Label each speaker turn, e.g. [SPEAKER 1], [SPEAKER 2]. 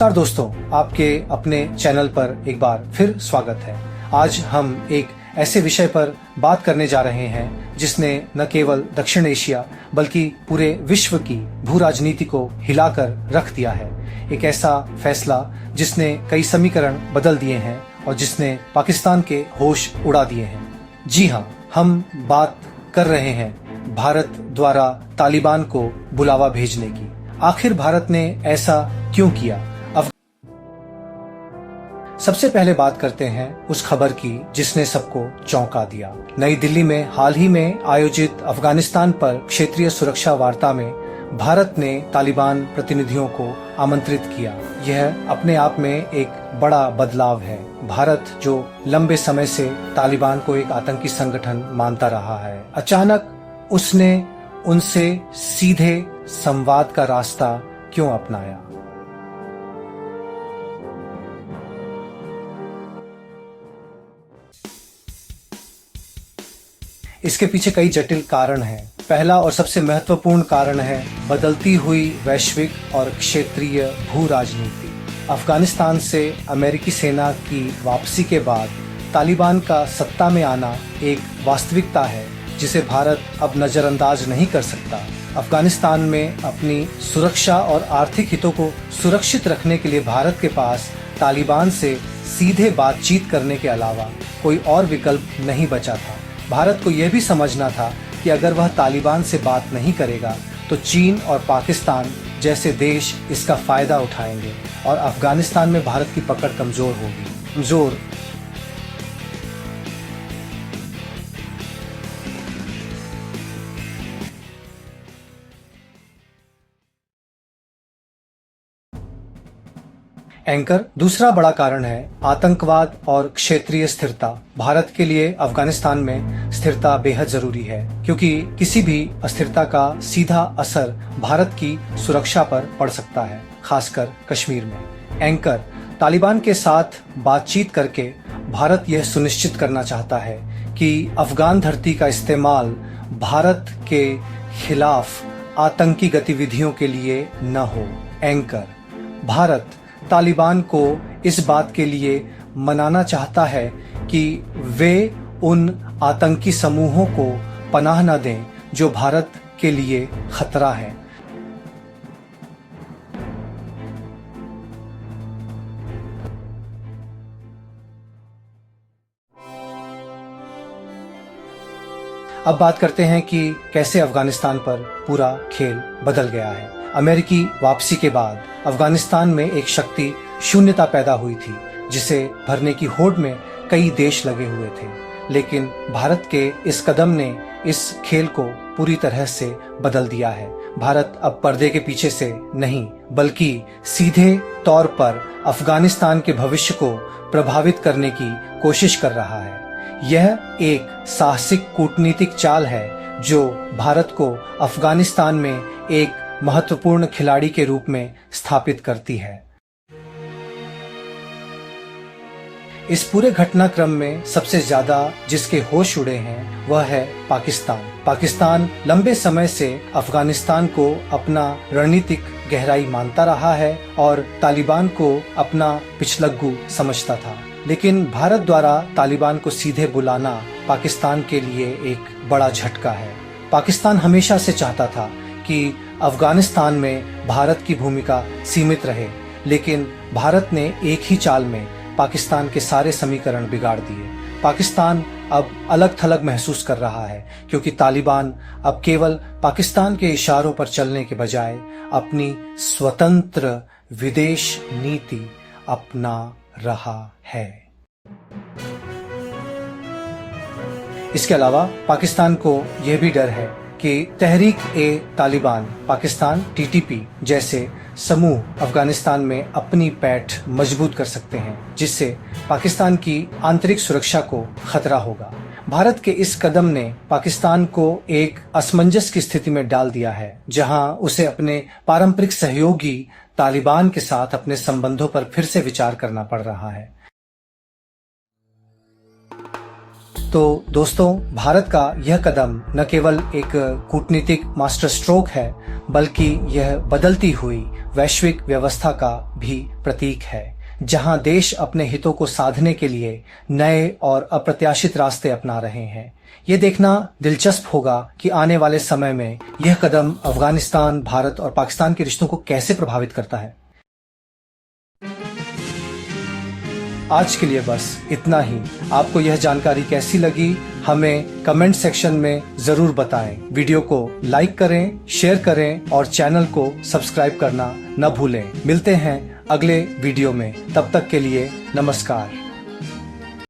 [SPEAKER 1] नमस्कार दोस्तों, आपके अपने चैनल पर एक बार फिर स्वागत है। आज हम एक ऐसे विषय पर बात करने जा रहे हैं जिसने न केवल दक्षिण एशिया बल्कि पूरे विश्व की भू राजनीति को हिलाकर रख दिया है। एक ऐसा फैसला जिसने कई समीकरण बदल दिए हैं और जिसने पाकिस्तान के होश उड़ा दिए हैं। जी हाँ, हम बात कर रहे हैं भारत द्वारा तालिबान को बुलावा भेजने की। आखिर भारत ने ऐसा क्यों किया? सबसे पहले बात करते हैं उस खबर की जिसने सबको चौंका दिया। नई दिल्ली में हाल ही में आयोजित अफगानिस्तान पर क्षेत्रीय सुरक्षा वार्ता में भारत ने तालिबान प्रतिनिधियों को आमंत्रित किया। यह अपने आप में एक बड़ा बदलाव है। भारत जो लंबे समय से तालिबान को एक आतंकी संगठन मानता रहा है, अचानक उसने उनसे सीधे संवाद का रास्ता क्यों अपनाया? इसके पीछे कई जटिल कारण हैं। पहला और सबसे महत्वपूर्ण कारण है बदलती हुई वैश्विक और क्षेत्रीय भू राजनीति। अफगानिस्तान से अमेरिकी सेना की वापसी के बाद तालिबान का सत्ता में आना एक वास्तविकता है जिसे भारत अब नजरअंदाज नहीं कर सकता। अफगानिस्तान में अपनी सुरक्षा और आर्थिक हितों को सुरक्षित रखने के लिए भारत के पास तालिबान से सीधे बातचीत करने के अलावा कोई और विकल्प नहीं बचा था। भारत को यह भी समझना था कि अगर वह तालिबान से बात नहीं करेगा तो चीन और पाकिस्तान जैसे देश इसका फायदा उठाएंगे और अफगानिस्तान में भारत की पकड़ कमजोर होगी। एंकर दूसरा बड़ा कारण है आतंकवाद और क्षेत्रीय स्थिरता। भारत के लिए अफगानिस्तान में स्थिरता बेहद जरूरी है क्योंकि किसी भी अस्थिरता का सीधा असर भारत की सुरक्षा पर पड़ सकता है, खासकर कश्मीर में। एंकर तालिबान के साथ बातचीत करके भारत यह सुनिश्चित करना चाहता है कि अफगान धरती का इस्तेमाल भारत के खिलाफ आतंकी गतिविधियों के लिए न हो। एंकर भारत तालिबान को इस बात के लिए मनाना चाहता है कि वे उन आतंकी समूहों को पनाह न दें जो भारत के लिए खतरा है। अब बात करते हैं कि कैसे अफगानिस्तान पर पूरा खेल बदल गया है। अमेरिकी वापसी के बाद अफगानिस्तान में एक शक्ति शून्यता पैदा हुई थी जिसे भरने की होड़ में कई देश लगे हुए थे। लेकिन भारत के इस कदम ने इस खेल को पूरी तरह से बदल दिया है। भारत अब पर्दे के पीछे से नहीं बल्कि सीधे तौर पर अफगानिस्तान के भविष्य को प्रभावित करने की कोशिश कर रहा है। यह एक साहसिक कूटनीतिक चाल है जो भारत को अफगानिस्तान में एक महत्वपूर्ण खिलाड़ी के रूप में स्थापित करती है। इस पूरे घटनाक्रम में सबसे ज्यादा जिसके होश उड़े हैं वह है पाकिस्तान। पाकिस्तान लंबे समय से अफगानिस्तान को अपना रणनीतिक गहराई मानता रहा है और तालिबान को अपना पिछलग्गू समझता था। लेकिन भारत द्वारा तालिबान को सीधे बुलाना पाकिस्तान के लिए एक बड़ा झटका है। पाकिस्तान हमेशा से चाहता था कि अफगानिस्तान में भारत की भूमिका सीमित रहे, लेकिन भारत ने एक ही चाल में पाकिस्तान के सारे समीकरण बिगाड़ दिए। पाकिस्तान अब अलग थलग महसूस कर रहा है क्योंकि तालिबान अब केवल पाकिस्तान के इशारों पर चलने के बजाय अपनी स्वतंत्र विदेश नीति अपना रहा है। इसके अलावा पाकिस्तान को यह भी डर है कि तहरीक-ए-तालिबान पाकिस्तान टीटीपी जैसे समूह अफगानिस्तान में अपनी पैठ मजबूत कर सकते हैं, जिससे पाकिस्तान की आंतरिक सुरक्षा को खतरा होगा। भारत के इस कदम ने पाकिस्तान को एक असमंजस की स्थिति में डाल दिया है, जहां उसे अपने पारंपरिक सहयोगी तालिबान के साथ अपने संबंधों पर फिर से विचार करना पड़ रहा है। तो दोस्तों, भारत का यह कदम न केवल एक कूटनीतिक मास्टर स्ट्रोक है बल्कि यह बदलती हुई वैश्विक व्यवस्था का भी प्रतीक है, जहां देश अपने हितों को साधने के लिए नए और अप्रत्याशित रास्ते अपना रहे हैं। ये देखना दिलचस्प होगा कि आने वाले समय में यह कदम अफगानिस्तान, भारत और पाकिस्तान के रिश्तों को कैसे प्रभावित करता है। आज के लिए बस इतना ही। आपको यह जानकारी कैसी लगी हमें कमेंट सेक्शन में जरूर बताएं। वीडियो को लाइक करें, शेयर करें और चैनल को सब्सक्राइब करना न भूलें। मिलते हैं अगले वीडियो में, तब तक के लिए नमस्कार।